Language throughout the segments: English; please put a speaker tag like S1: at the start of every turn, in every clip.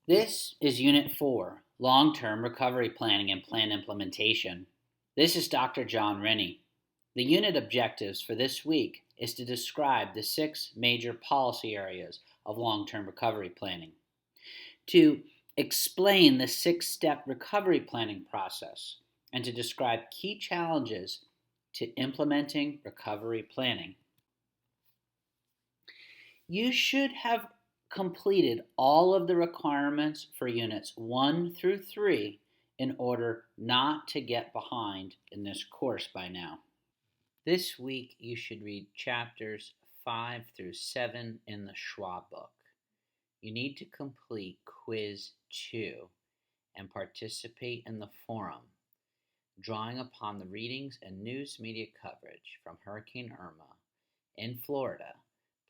S1: This is Unit 4, Long-Term Recovery Planning and Plan Implementation. This is Dr. John Rennie. The unit objectives for this week is to describe the 6 major policy areas of long-term recovery planning, to explain the 6-step recovery planning process, and to describe key challenges to implementing recovery planning. You should have completed all of the requirements for units 1 through 3 in order not to get behind in this course by now. This week you should read chapters 5 through 7 in the Schwab book. You need to complete quiz 2 and participate in the forum, drawing upon the readings and news media coverage from Hurricane Irma in Florida.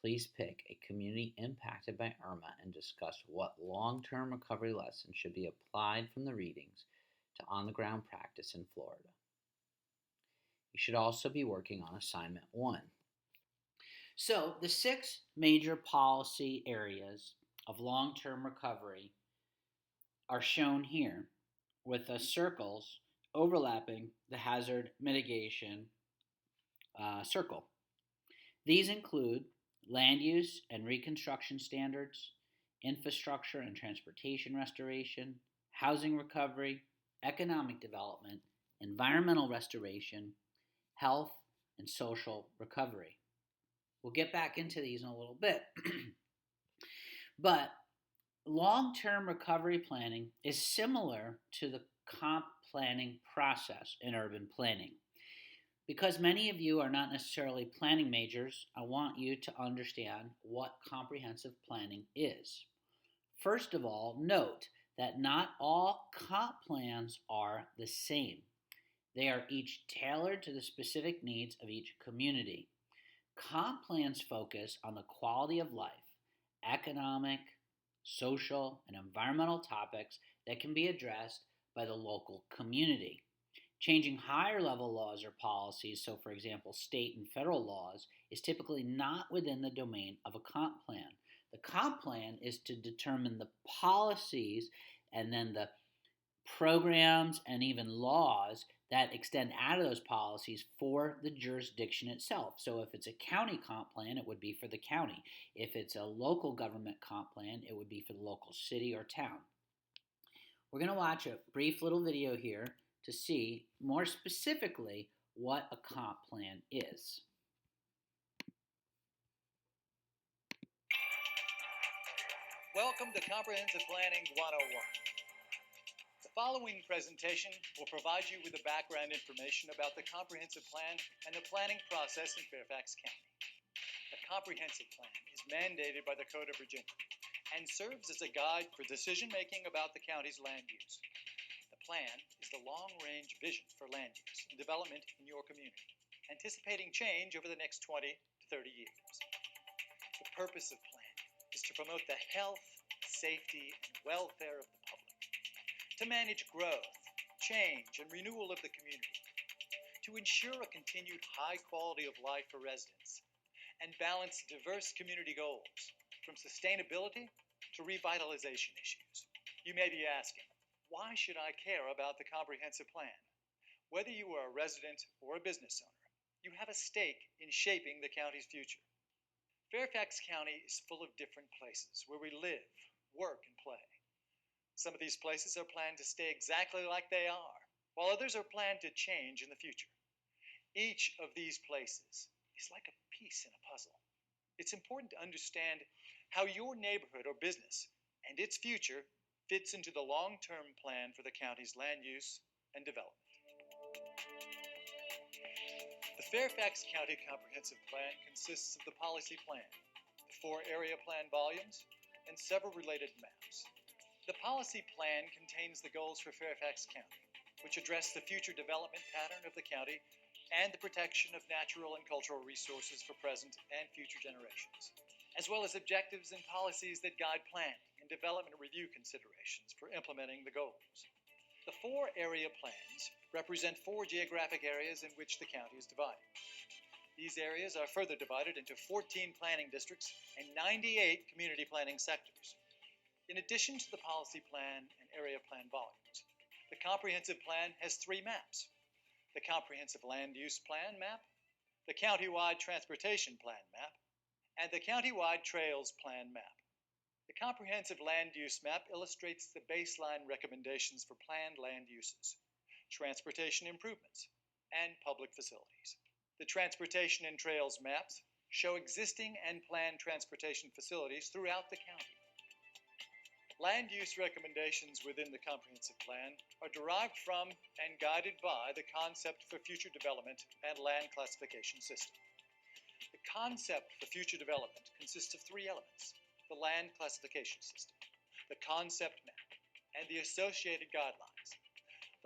S1: Please pick a community impacted by Irma and discuss what long-term recovery lessons should be applied from the readings to on-the-ground practice in Florida. You should also be working on assignment 1. So the 6 major policy areas of long-term recovery are shown here with the circles overlapping the hazard mitigation circle. These include land use and reconstruction standards, infrastructure and transportation restoration, housing recovery, economic development, environmental restoration, health, and social recovery. We'll get back into these in a little bit. But long-term recovery planning is similar to the comp planning process in urban planning. Because many of you are not necessarily planning majors, I want you to understand what comprehensive planning is. First of all, note that not all comp plans are the same. They are each tailored to the specific needs of each community. Comp plans focus on the quality of life, economic, social, and environmental topics that can be addressed by the local community. Changing higher level laws or policies, so for example, state and federal laws, is typically not within the domain of a comp plan. The comp plan is to determine the policies and then the programs and even laws that extend out of those policies for the jurisdiction itself. So if it's a county comp plan, it would be for the county. If it's a local government comp plan, it would be for the local city or town. We're going to watch a brief little video here to see more specifically what a comp plan is.
S2: Welcome to Comprehensive Planning 101. The following presentation will provide you with the background information about the comprehensive plan and the planning process in Fairfax County. A comprehensive plan is mandated by the Code of Virginia and serves as a guide for decision-making about the county's land use. The plan is the long-range vision for land use and development in your community, anticipating change over the next 20 to 30 years. The purpose of plan is to promote the health, safety, and welfare of the public, to manage growth, change, and renewal of the community, to ensure a continued high quality of life for residents, and balance diverse community goals, from sustainability to revitalization issues. You may be asking, why should I care about the comprehensive plan? Whether you are a resident or a business owner, you have a stake in shaping the county's future. Fairfax County is full of different places where we live, work, and play. Some of these places are planned to stay exactly like they are, while others are planned to change in the future. Each of these places is like a piece in a puzzle. It's important to understand how your neighborhood or business and its future fits into the long-term plan for the county's land use and development. The Fairfax County Comprehensive Plan consists of the policy plan, the 4 area plan volumes, and several related maps. The policy plan contains the goals for Fairfax County, which address the future development pattern of the county and the protection of natural and cultural resources for present and future generations, as well as objectives and policies that guide planning and development review considerations for implementing the goals. The 4 area plans represent 4 geographic areas in which the county is divided. These areas are further divided into 14 planning districts and 98 community planning sectors. In addition to the policy plan and area plan volumes, the comprehensive plan has 3 maps: the Comprehensive Land Use Plan map, the Countywide Transportation Plan map, and the Countywide Trails Plan map. The Comprehensive Land Use map illustrates the baseline recommendations for planned land uses, transportation improvements, and public facilities. The Transportation and Trails maps show existing and planned transportation facilities throughout the county. Land use recommendations within the comprehensive plan are derived from and guided by the Concept for Future Development and Land Classification System. The Concept for Future Development consists of 3 elements: the Land Classification System, the Concept Map, and the associated guidelines.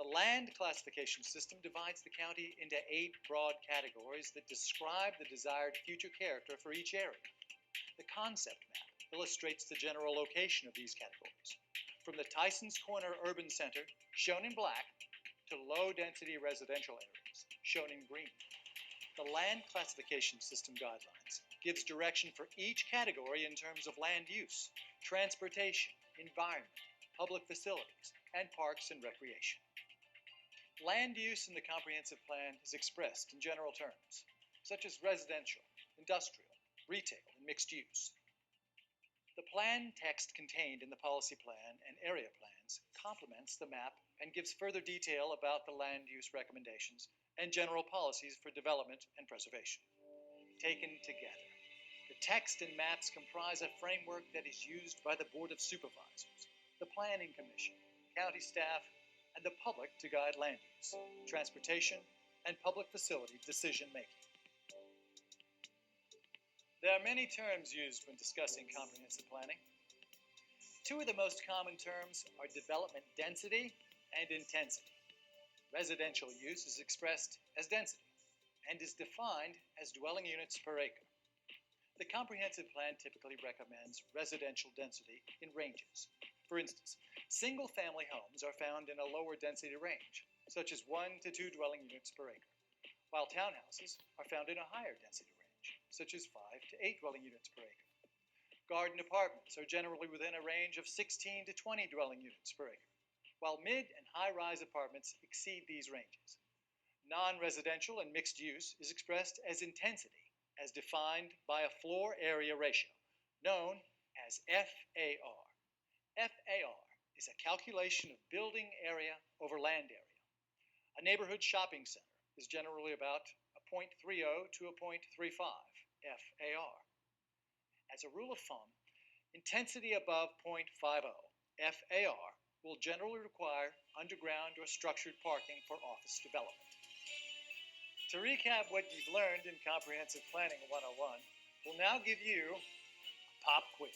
S2: The Land Classification System divides the county into 8 broad categories that describe the desired future character for each area. The Concept Map illustrates the general location of these categories, from the Tysons Corner Urban Center, shown in black, to low-density residential areas, shown in green. The Land Classification System guidelines gives direction for each category in terms of land use, transportation, environment, public facilities, and parks and recreation. Land use in the comprehensive plan is expressed in general terms, such as residential, industrial, retail, and mixed use. The plan text contained in the policy plan and area plans complements the map and gives further detail about the land use recommendations and general policies for development and preservation. Taken together, the text and maps comprise a framework that is used by the Board of Supervisors, the Planning Commission, county staff, and the public to guide land use, transportation, and public facility decision-making. There are many terms used when discussing comprehensive planning. 2 of the most common terms are development density and intensity. Residential use is expressed as density and is defined as dwelling units per acre. The comprehensive plan typically recommends residential density in ranges. For instance, single-family homes are found in a lower density range, such as 1 to 2 dwelling units per acre, while townhouses are found in a higher density range, such as 5 to 8 dwelling units per acre. Garden apartments are generally within a range of 16 to 20 dwelling units per acre, while mid and high-rise apartments exceed these ranges. Non-residential and mixed use is expressed as intensity, as defined by a floor area ratio, known as FAR. FAR is a calculation of building area over land area. A neighborhood shopping center is generally about a 0.30 to a 0.35 FAR. As a rule of thumb, intensity above 0.50 FAR will generally require underground or structured parking for office development. To recap what you've learned in Comprehensive Planning 101, we'll now give you a pop quiz.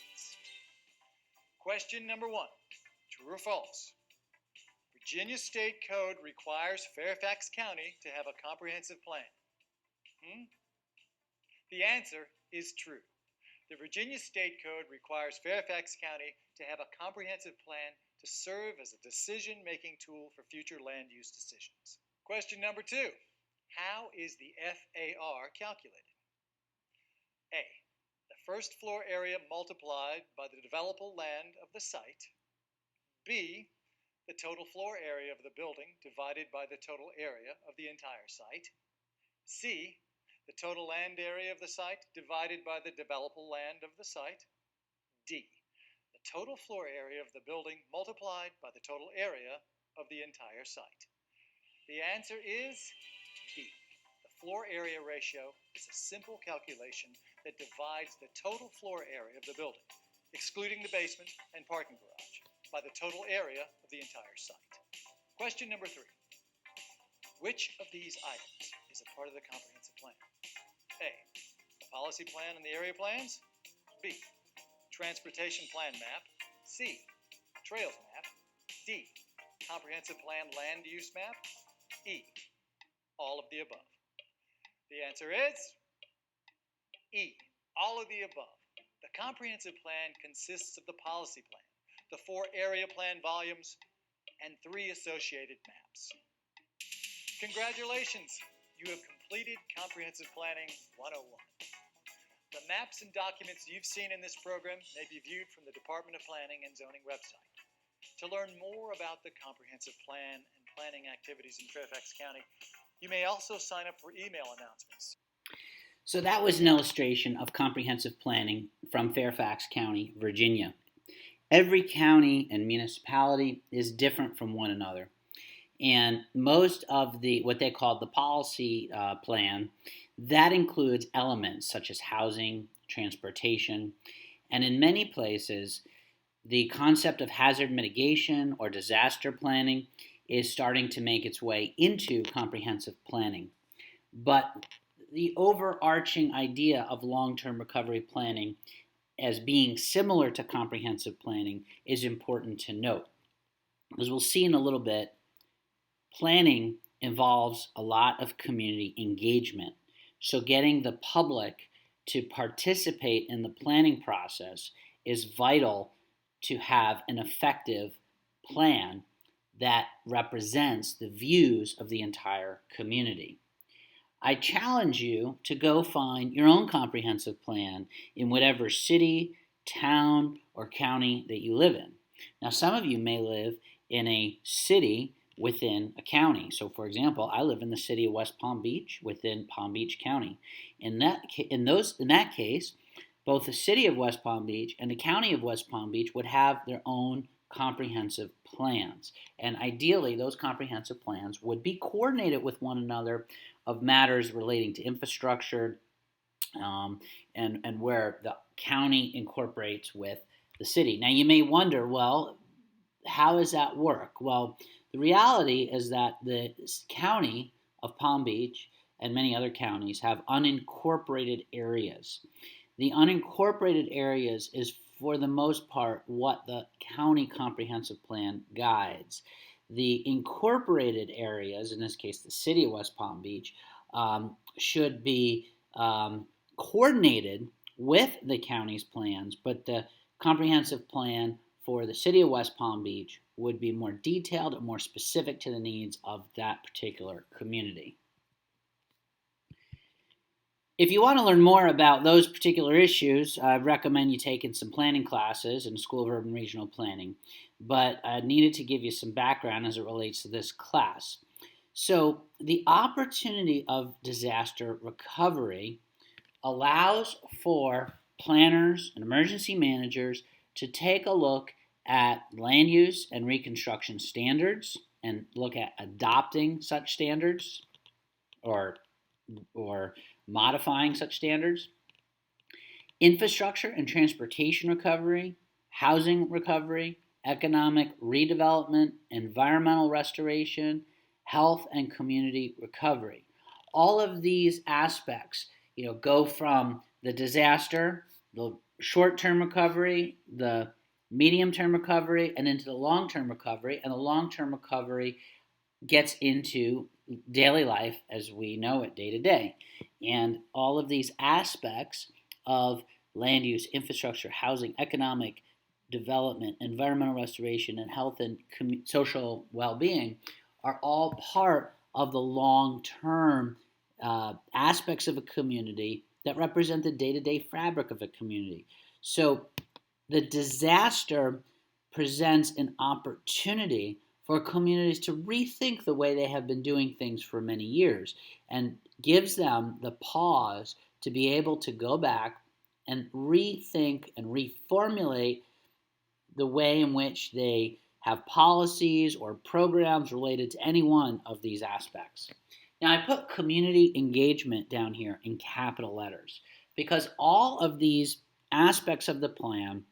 S2: Question number 1, true or false? Virginia State Code requires Fairfax County to have a comprehensive plan. The answer is true. The Virginia State Code requires Fairfax County to have a comprehensive plan to serve as a decision-making tool for future land use decisions. Question number 2, how is the FAR calculated? A, the first floor area multiplied by the developable land of the site. B, the total floor area of the building divided by the total area of the entire site. C, the total land area of the site divided by the developable land of the site. D, the total floor area of the building multiplied by the total area of the entire site. The answer is B. The floor area ratio is a simple calculation that divides the total floor area of the building, excluding the basement and parking garage, by the total area of the entire site. Question number 3. Which of these items is a part of the comprehensive plan? A, the policy plan and the area plans. B, transportation plan map. C, trails map. D, comprehensive plan land use map. E, all of the above. The answer is E, all of the above. The comprehensive plan consists of the policy plan, the 4 area plan volumes, and 3 associated maps. Congratulations! You have completed Comprehensive Planning 101. The maps and documents you've seen in this program may be viewed from the Department of Planning and Zoning website. To learn more about the comprehensive plan and planning activities in Fairfax County, you may also sign up for email announcements.
S1: So that was an illustration of comprehensive planning from Fairfax County, Virginia. Every county and municipality is different from one another. And most of what they call the policy plan, that includes elements such as housing, transportation, and in many places, the concept of hazard mitigation or disaster planning is starting to make its way into comprehensive planning. But the overarching idea of long-term recovery planning as being similar to comprehensive planning is important to note. As we'll see in a little bit, planning involves a lot of community engagement. So getting the public to participate in the planning process is vital to have an effective plan that represents the views of the entire community. I challenge you to go find your own comprehensive plan in whatever city, town, or county that you live in. Now, some of you may live in a city within a county. So, for example, I live in the city of West Palm Beach within Palm Beach County. In that case, both the city of West Palm Beach and the county of West Palm Beach would have their own comprehensive plans. And ideally, those comprehensive plans would be coordinated with one another of matters relating to infrastructure and where the county incorporates with the city. Now, you may wonder, well, how does that work? Well, the reality is that the county of Palm Beach and many other counties have unincorporated areas. The unincorporated areas is for the most part what the county comprehensive plan guides. The incorporated areas, in this case the city of West Palm Beach, should be coordinated with the county's plans, but the comprehensive plan for the city of West Palm Beach would be more detailed and more specific to the needs of that particular community. If you want to learn more about those particular issues, I recommend you taking some planning classes in School of Urban Regional Planning, but I needed to give you some background as it relates to this class. So the opportunity of disaster recovery allows for planners and emergency managers to take a look at land use and reconstruction standards and look at adopting such standards or modifying such standards, infrastructure and transportation recovery, housing recovery, economic redevelopment, environmental restoration, health and community recovery. All of these aspects, go from the disaster, the short-term recovery, the medium-term recovery, and into the long-term recovery. And the long-term recovery gets into daily life as we know it day to day. And all of these aspects of land use, infrastructure, housing, economic development, environmental restoration, and health and social well-being are all part of the long-term aspects of a community that represent the day-to-day fabric of a community. So the disaster presents an opportunity for communities to rethink the way they have been doing things for many years and gives them the pause to be able to go back and rethink and reformulate the way in which they have policies or programs related to any one of these aspects. Now, I put community engagement down here in capital letters because all of these aspects of the plan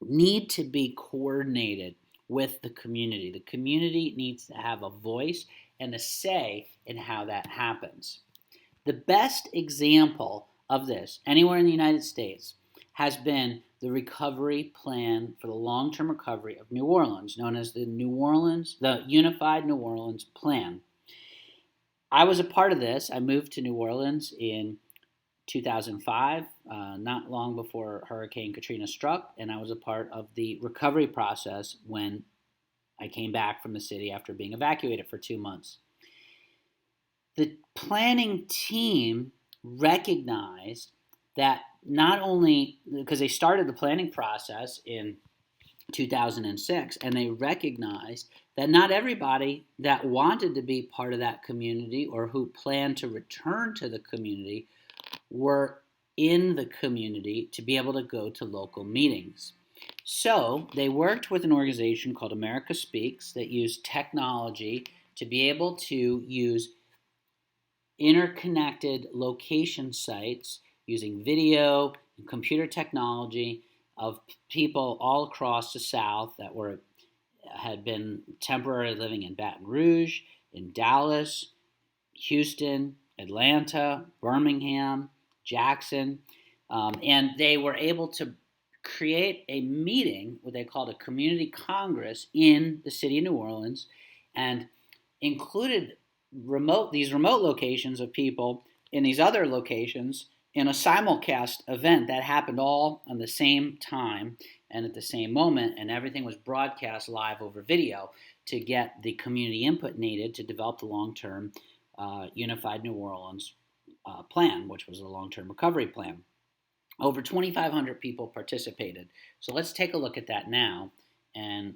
S1: need to be coordinated with the community. The community needs to have a voice and a say in how that happens. The best example of this anywhere in the United States has been the recovery plan for the long-term recovery of New Orleans, known as the Unified New Orleans Plan. I was a part of this. I moved to New Orleans in 2005, not long before Hurricane Katrina struck, and I was a part of the recovery process when I came back from the city after being evacuated for 2 months. The planning team recognized that not only because they started the planning process in 2006, and they recognized that not everybody that wanted to be part of that community or who planned to return to the community were in the community to be able to go to local meetings. So they worked with an organization called America Speaks that used technology to be able to use interconnected location sites using video and computer technology of people all across the South that had been temporarily living in Baton Rouge, in Dallas, Houston, Atlanta, Birmingham, Jackson, and they were able to create a meeting, what they called a community congress, in the city of New Orleans, and included these remote locations of people in these other locations in a simulcast event that happened all on the same time and at the same moment, and everything was broadcast live over video to get the community input needed to develop the long-term Unified New Orleans plan, which was a long-term recovery plan. Over 2,500 people participated. So let's take a look at that now and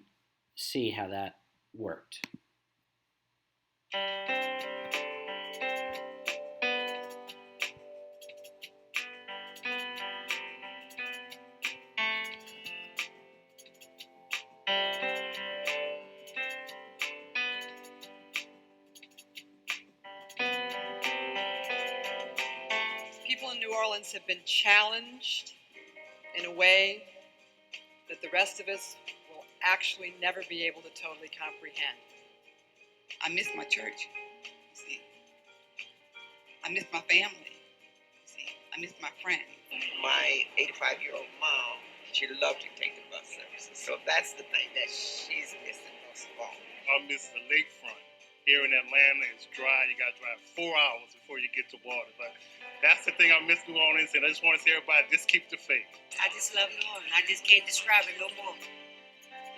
S1: see how that worked.
S3: People in New Orleans have been challenged in a way that the rest of us will actually never be able to totally comprehend.
S4: I miss my church, you see. I miss my family, you see. I miss my friends. My 85-year-old mom, she loved to take the bus services. So that's the thing that she's missing most of all.
S5: I miss the lakefront. Here in Atlanta, it's dry. You got to drive 4 hours before you get to water. But that's the thing I miss New Orleans, and I just want to say everybody, just keep the faith.
S4: I just love New Orleans. I just can't describe it no more.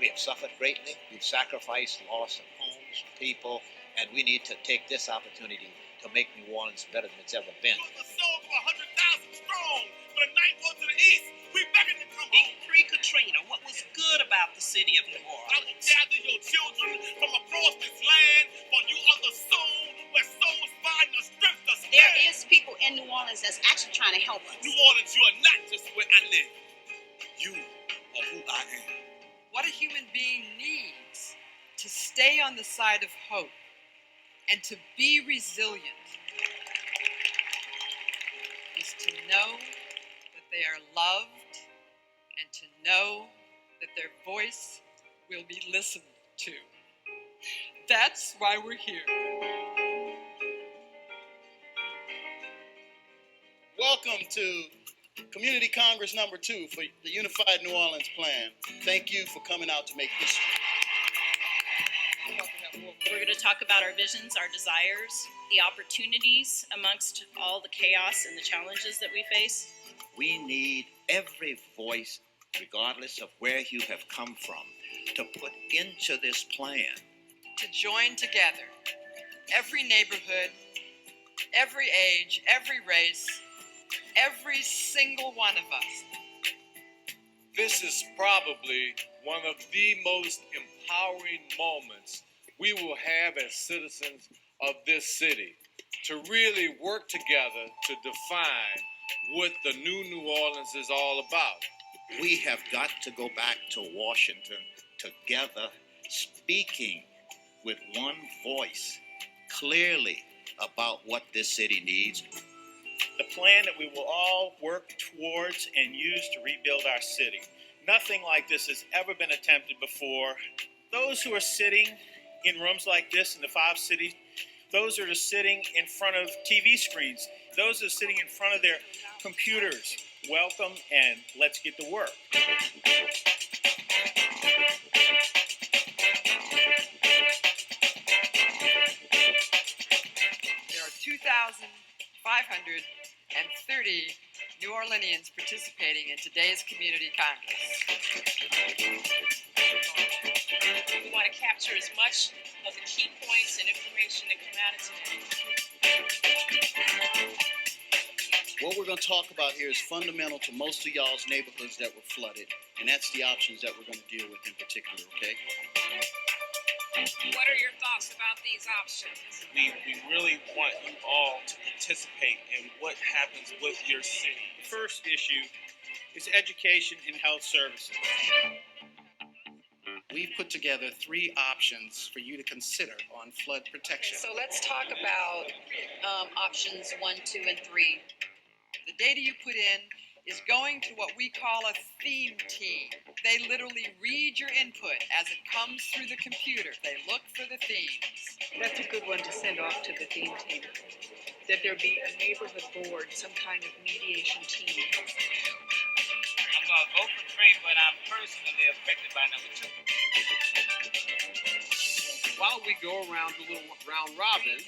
S6: We have suffered greatly. We've sacrificed loss of homes, people, and we need to take this opportunity to make New Orleans better than it's ever been.
S5: The soul for 100,000 strong. For the night one to the east, we begging to come home.
S7: Pre-Katrina, what was good about the city of New
S5: I
S7: Orleans?
S5: will gather your children from across this land, for you are the soul where souls find the strength to stand.
S7: There is people in New Orleans that's actually trying to help us.
S5: New Orleans, you are not just where I live. You are who I am.
S3: What a human being needs to stay on the side of hope and to be resilient is to know that they are loved and to know that their voice will be listened to. That's why we're here.
S8: Welcome to Community Congress number 2 for the Unified New Orleans Plan. Thank you for coming out to make history.
S9: We're going to talk about our visions, our desires, the opportunities amongst all the chaos and the challenges that we face.
S6: We need every voice, regardless of where you have come from, to put into this plan.
S3: To join together every neighborhood, every age, every race, every single one of us.
S5: This is probably one of the most empowering moments we will have as citizens of this city, to really work together to define what the new New Orleans is all about.
S6: We have got to go back to Washington together, speaking with one voice clearly about what this city needs.
S10: The plan that we will all work towards and use to rebuild our city. Nothing like this has ever been attempted before. Those who are sitting in rooms like this in the 5 cities, those that are sitting in front of TV screens, those that are sitting in front of their computers, welcome, and let's get to work.
S3: There are 2,530 New Orleanians participating in today's Community Congress.
S9: We want to capture as much of the key points and information that come out of today.
S8: What we're going to talk about here is fundamental to most of y'all's neighborhoods that were flooded, and that's the options that we're going to deal with in particular, okay?
S7: What are your thoughts about these options?
S11: We really want you all to participate in what happens with your city.
S10: The first issue is education and health services.
S12: We've put together 3 options for you to consider on flood protection.
S3: So let's talk about options 1, 2, and 3. The data you put in is going to what we call a theme team. They literally read your input as it comes through the computer. They look for the themes.
S13: That's a good one to send off to the theme team. That there be a neighborhood board, some kind of mediation team.
S11: I'm going to vote for 3, but I'm personally affected by number 2.
S14: Why don't we go around to a little round robin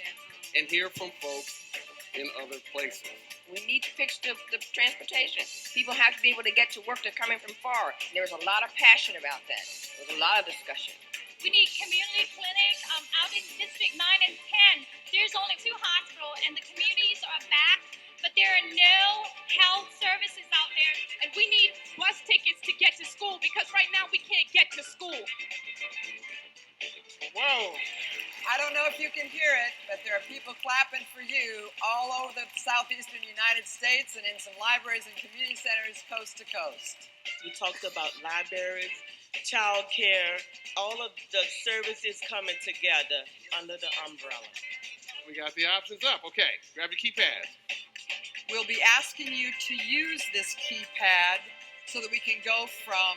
S14: and hear from folks in other places?
S15: We need to fix the transportation. People have to be able to get to work. They're coming from far. There's a lot of passion about that. There's a lot of discussion.
S16: We need community clinics out in District 9 and 10. There's only 2 hospitals, and the communities are back, but there are no health services out there. And we need bus tickets to get to school, because right now we can't get to school.
S3: Whoa. I don't know if you can hear it, but there are people clapping for you all over the southeastern United States and in some libraries and community centers coast to coast.
S17: We talked about libraries, child care, all of the services coming together under the umbrella.
S14: We got the options up. Okay, grab your keypad.
S3: We'll be asking you to use this keypad so that we can go from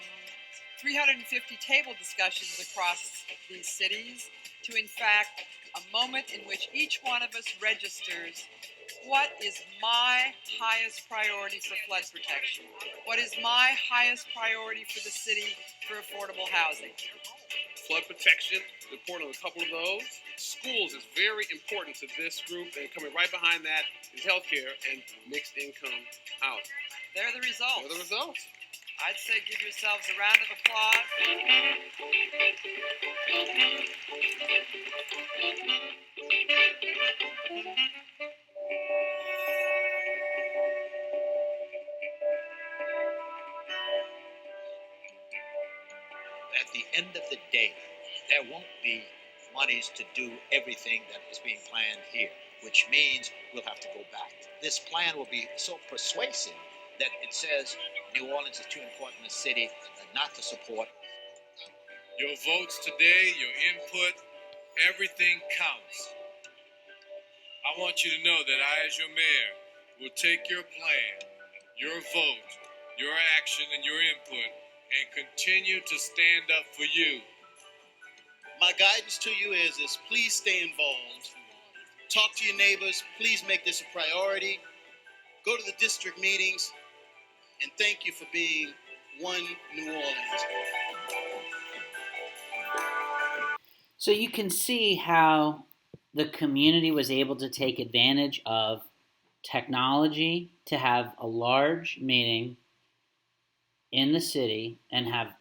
S3: 350 table discussions across these cities to, in fact, a moment in which each one of us registers what is my highest priority for flood protection? What is my highest priority for the city for affordable housing?
S14: Flood protection, important on a couple of those. Schools is very important to this group, and coming right behind that is healthcare and mixed income housing.
S3: There are the results.
S14: There are the results.
S3: I'd say give yourselves a round of applause.
S6: At the end of the day, there won't be monies to do everything that is being planned here, which means we'll have to go back. This plan will be so persuasive that it says New Orleans is too important a city not to support.
S5: Your votes today, your input, everything counts. I want you to know that I, as your mayor, will take your plan, your vote, your action, and your input and continue to stand up for you.
S8: My guidance to you is please stay involved. Talk to your neighbors. Please make this a priority. Go to the district meetings. And thank you for being one New Orleans.
S1: So you can see how the community was able to take advantage of technology to have a large meeting in the city and have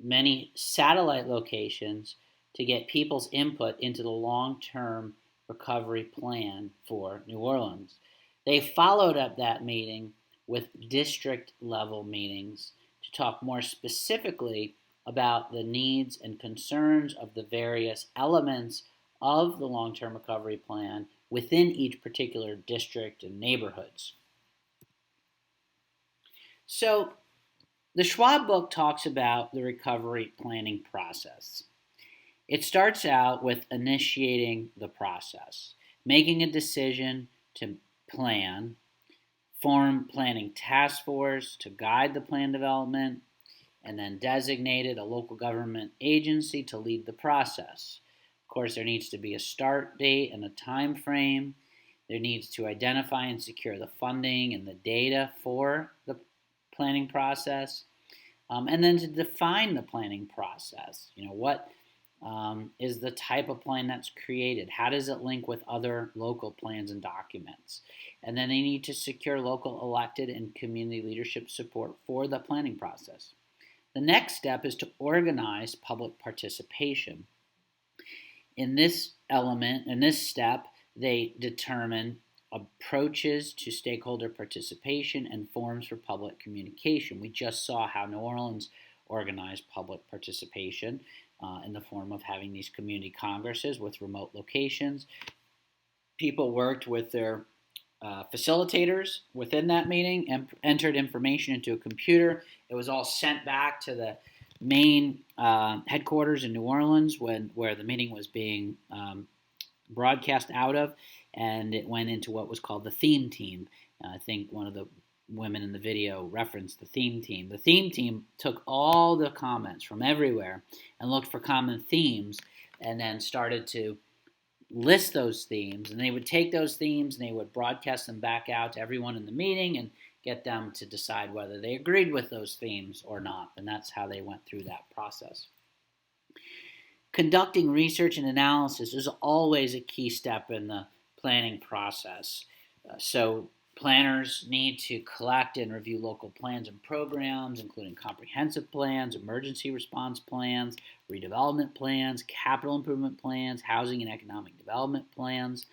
S1: many satellite locations to get people's input into the long-term recovery plan for New Orleans. They followed up that meeting with district-level meetings to talk more specifically about the needs and concerns of the various elements of the long-term recovery plan within each particular district and neighborhoods. So, the Schwab book talks about the recovery planning process. It starts out with initiating the process, making a decision to plan, form planning task force to guide the plan development, and then designated a local government agency to lead the process. Of course, there needs to be a start date and a time frame. There needs to identify and secure the funding and the data for the planning process, and then to define the planning process. What is the type of plan that's created? How does it link with other local plans and documents? And then they need to secure local elected and community leadership support for the planning process. The next step is to organize public participation. In this step, they determine approaches to stakeholder participation, and forms for public communication. We just saw how New Orleans organized public participation in the form of having these community congresses with remote locations. People worked with their facilitators within that meeting and entered information into a computer. It was all sent back to the main headquarters in New Orleans where the meeting was being broadcast out of, and it went into what was called the theme team. I think one of the women in the video referenced the theme team. The theme team took all the comments from everywhere and looked for common themes and then started to list those themes, and they would take those themes and they would broadcast them back out to everyone in the meeting and get them to decide whether they agreed with those themes or not, and that's how they went through that process. Conducting research and analysis is always a key step in the planning process. So planners need to collect and review local plans and programs, including comprehensive plans, emergency response plans, redevelopment plans, capital improvement plans, housing and economic development plans.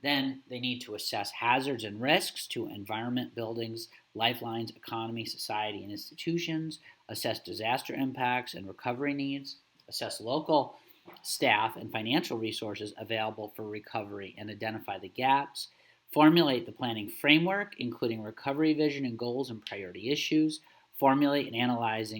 S1: Then they need to assess hazards and risks to environment, buildings, lifelines, economy, society, and institutions, assess disaster impacts and recovery needs, assess local staff and financial resources available for recovery and identify the gaps, formulate the planning framework, including recovery vision and goals and priority issues, formulate and analyze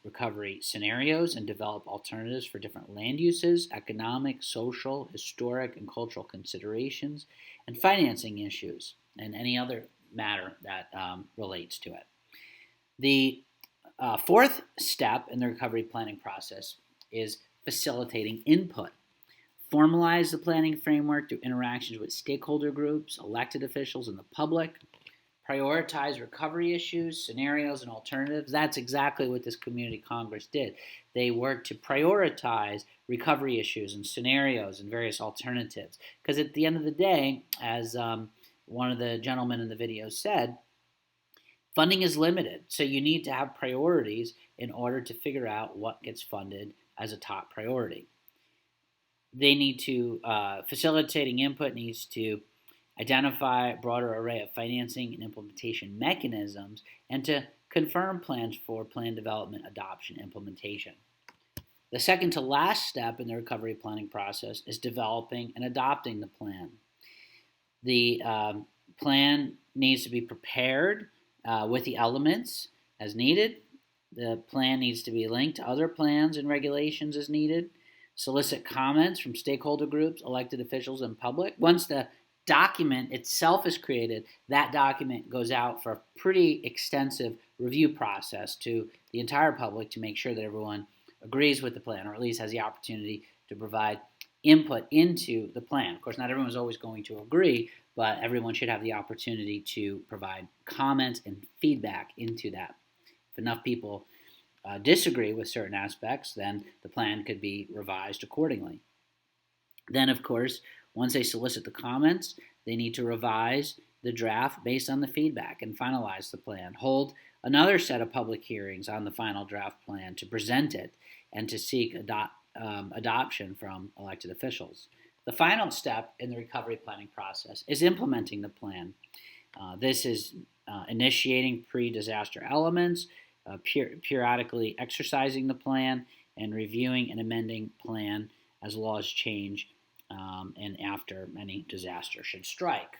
S1: recovery scenarios, and develop alternatives for different land uses, economic, social, historic, and cultural considerations, and financing issues, and any other matter that relates to it. The fourth step in the recovery planning process is facilitating input. Formalize the planning framework through interactions with stakeholder groups, elected officials, and the public. Prioritize recovery issues, scenarios, and alternatives. That's exactly what this community congress did. They worked to prioritize recovery issues and scenarios and various alternatives. Because at the end of the day, as one of the gentlemen in the video said, funding is limited. So you need to have priorities in order to figure out what gets funded as a top priority. They need to, facilitating input needs to identify a broader array of financing and implementation mechanisms, and to confirm plans for plan development, adoption, implementation. The second to last step in the recovery planning process is developing and adopting the plan. The plan needs to be prepared with the elements as needed. The plan needs to be linked to other plans and regulations as needed. Solicit comments from stakeholder groups, elected officials, and public. Once the document itself is created, that document goes out for a pretty extensive review process to the entire public to make sure that everyone agrees with the plan, or at least has the opportunity to provide input into the plan. Of course, not everyone's always going to agree, but everyone should have the opportunity to provide comments and feedback into that. If enough people disagree with certain aspects, then the plan could be revised accordingly. Then, of course, once they solicit the comments, they need to revise the draft based on the feedback and finalize the plan. Hold another set of public hearings on the final draft plan to present it and to seek adoption from elected officials. The final step in the recovery planning process is implementing the plan. This is initiating pre-disaster elements, periodically exercising the plan, and reviewing and amending plan as laws change and after any disaster should strike.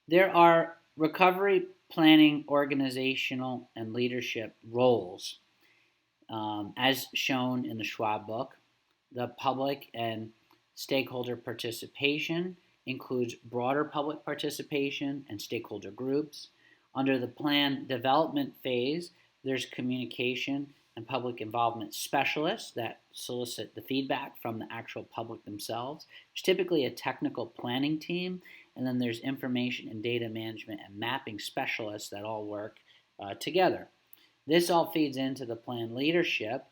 S1: There are recovery planning organizational and leadership roles. As shown in the Schwab book, the public and stakeholder participation includes broader public participation and stakeholder groups. Under the plan development phase, there's communication and public involvement specialists that solicit the feedback from the actual public themselves. There's typically a technical planning team, and then there's information and data management and mapping specialists that all work together. This all feeds into the plan leadership,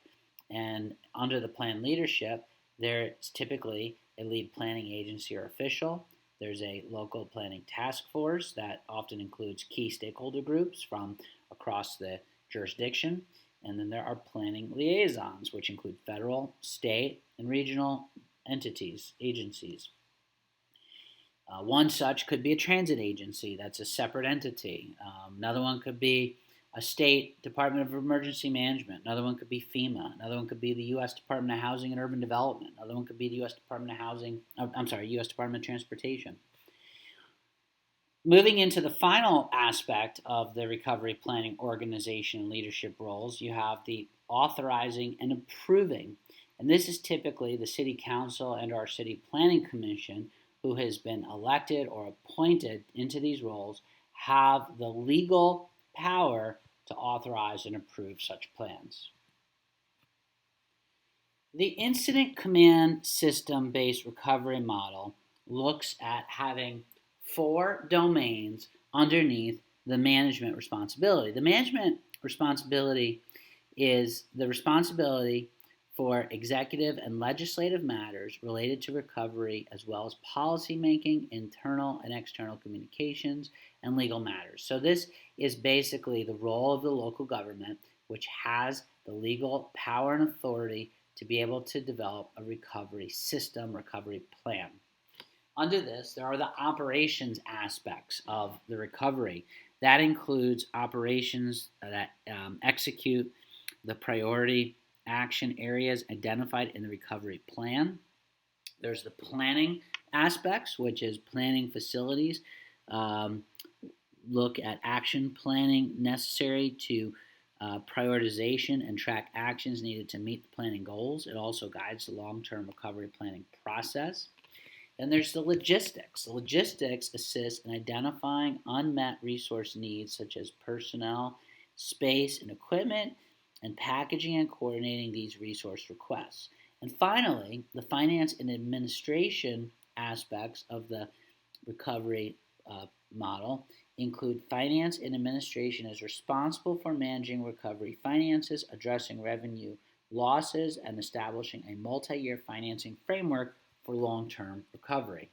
S1: and under the plan leadership, there's typically a lead planning agency or official. There's a local planning task force that often includes key stakeholder groups from across the jurisdiction. And then there are planning liaisons, which include federal, state, and regional agencies. One such could be a transit agency. That's a separate entity. Another one could be a state Department of Emergency Management. Another one could be FEMA. Another one could be the U.S. Department of Housing and Urban Development. Another one could be the U.S. Department of U.S. Department of Transportation. Moving into the final aspect of the recovery planning organization and leadership roles, you have the authorizing and approving. And this is typically the City Council and our City Planning Commission, who has been elected or appointed into these roles, have the legal power to authorize and approve such plans. The incident command system-based recovery model looks at having 4 domains underneath the management responsibility. The management responsibility is the responsibility for executive and legislative matters related to recovery, as well as policy making, internal and external communications, and legal matters. So this is basically the role of the local government, which has the legal power and authority to be able to develop a recovery system, recovery plan. Under this, there are the operations aspects of the recovery. That includes operations that execute the priority action areas identified in the recovery plan. There's the planning aspects, which is planning facilities, look at action planning necessary to prioritization and track actions needed to meet the planning goals. It also guides the long-term recovery planning process. Then there's the logistics. The logistics assist in identifying unmet resource needs such as personnel, space, and equipment, and packaging and coordinating these resource requests. And finally, the finance and administration aspects of the recovery model include finance and administration as responsible for managing recovery finances, addressing revenue losses, and establishing a multi-year financing framework for long-term recovery.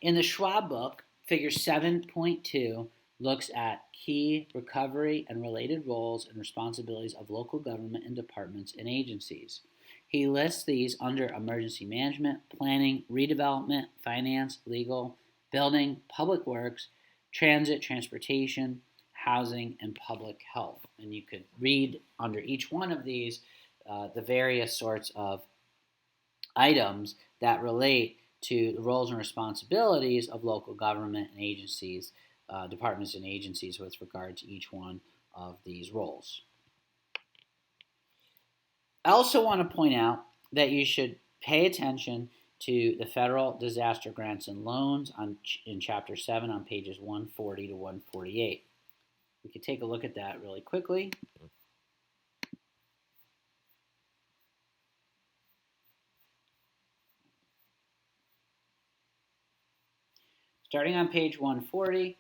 S1: In the Schwab book, figure 7.2 looks at key recovery and related roles and responsibilities of local government and departments and agencies. He lists these under emergency management, planning, redevelopment, finance, legal, building, public works, transit, transportation, housing, and public health. And you could read under each one of these the various sorts of items that relate to the roles and responsibilities of local government and agencies, departments and agencies with regard to each one of these roles. I also want to point out that you should pay attention to the federal disaster grants and loans in Chapter 7 on pages 140 to 148. We could take a look at that really quickly. Starting on page 140,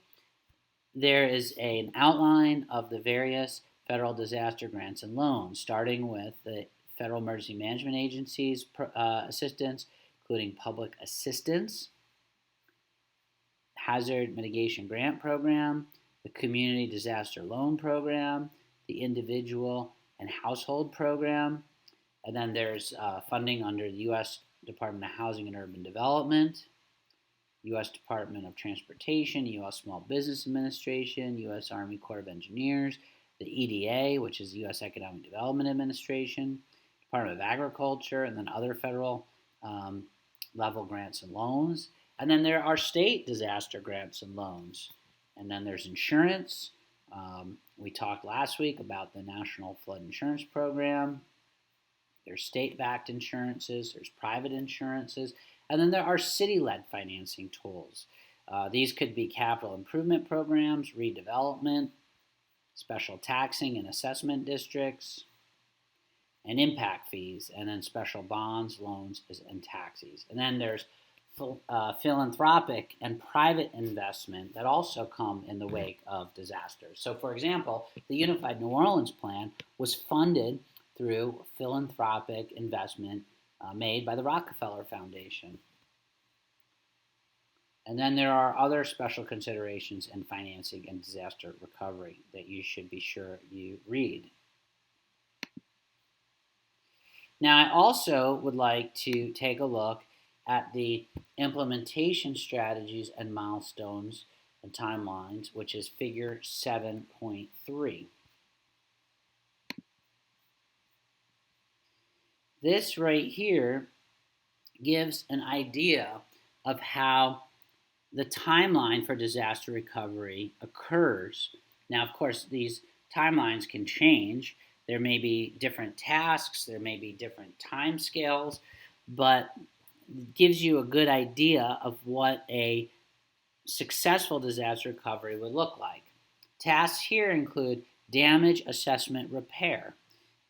S1: there is an outline of the various federal disaster grants and loans, starting with the Federal Emergency Management Agency's assistance, including public assistance, hazard mitigation grant program, the community disaster loan program, the individual and household program, and then there's funding under the U.S. Department of Housing and Urban Development, U.S. Department of Transportation, U.S. Small Business Administration, U.S. Army Corps of Engineers, the EDA, which is the U.S. Economic Development Administration, Department of Agriculture, and then other federal level grants and loans. And then there are state disaster grants and loans. And then there's insurance. We talked last week about the National Flood Insurance Program. There's state-backed insurances. There's private insurances. And then there are city-led financing tools. These could be capital improvement programs, redevelopment, special taxing and assessment districts, and impact fees, and then special bonds, loans, and taxes. And then there's philanthropic and private investment that also come in the wake of disasters. So, for example, the Unified New Orleans Plan was funded through philanthropic investment made by the Rockefeller Foundation. And then there are other special considerations in financing and disaster recovery that you should be sure you read. Now, I also would like to take a look at the implementation strategies and milestones and timelines, which is figure 7.3. This right here gives an idea of how the timeline for disaster recovery occurs. Now, of course, these timelines can change. There may be different tasks, there may be different time scales, but it gives you a good idea of what a successful disaster recovery would look like. Tasks here include damage assessment repair.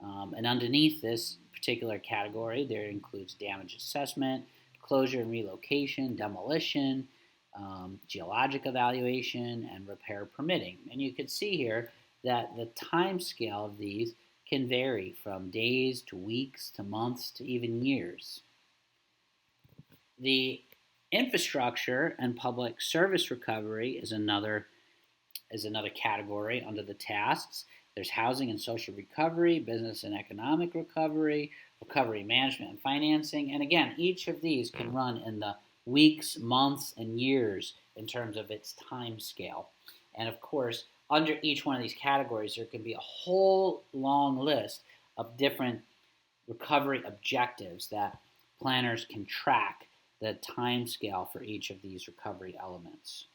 S1: And underneath this particular category, there includes damage assessment, closure and relocation, demolition, geologic evaluation, and repair permitting. And you can see here that the time scale of these can vary from days to weeks to months to even years. The infrastructure and public service recovery is another category under the tasks. There's housing and social recovery, business and economic recovery, recovery management and financing. And again, each of these can run in the weeks, months, and years in terms of its time scale. And of course, under each one of these categories, there can be a whole long list of different recovery objectives that planners can track the time scale for each of these recovery elements.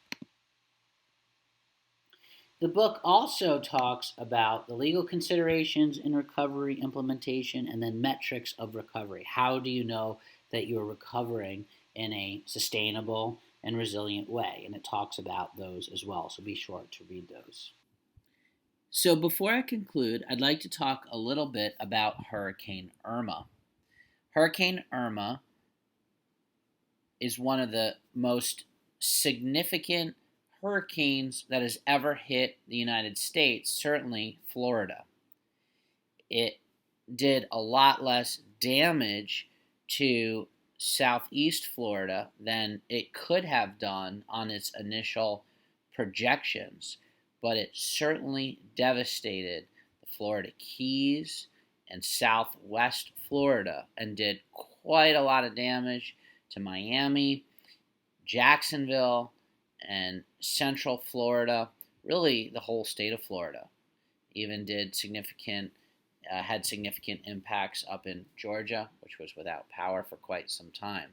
S1: The book also talks about the legal considerations in recovery implementation and then metrics of recovery. How do you know that you're recovering in a sustainable and resilient way? And it talks about those as well, so be sure to read those. So before I conclude, I'd like to talk a little bit about Hurricane Irma. Hurricane Irma is one of the most significant hurricanes that has ever hit the United States, certainly Florida. It did a lot less damage to southeast Florida than it could have done on its initial projections, but it certainly devastated the Florida Keys and southwest Florida and did quite a lot of damage to Miami, Jacksonville, and central Florida, really the whole state of Florida. Even did had significant impacts up in Georgia, which was without power for quite some time.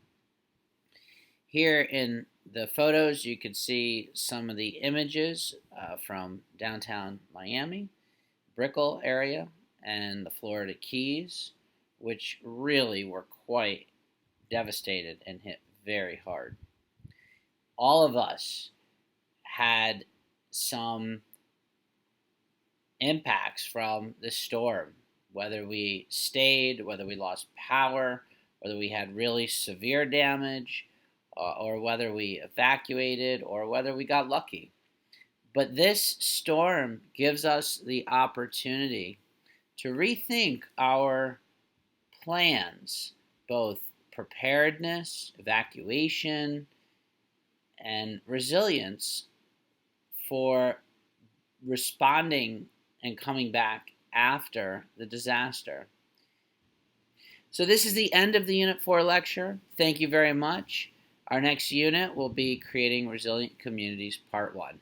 S1: Here in the photos, you can see some of the images from downtown Miami, Brickell area, and the Florida Keys, which really were quite devastated and hit very hard. All of us had some impacts from the storm, whether we stayed, whether we lost power, whether we had really severe damage, or whether we evacuated, or whether we got lucky. But this storm gives us the opportunity to rethink our plans, both preparedness, evacuation, and resilience for responding and coming back after the disaster. So this is the end of the Unit 4 lecture. Thank you very much. Our next unit will be Creating Resilient Communities, Part 1.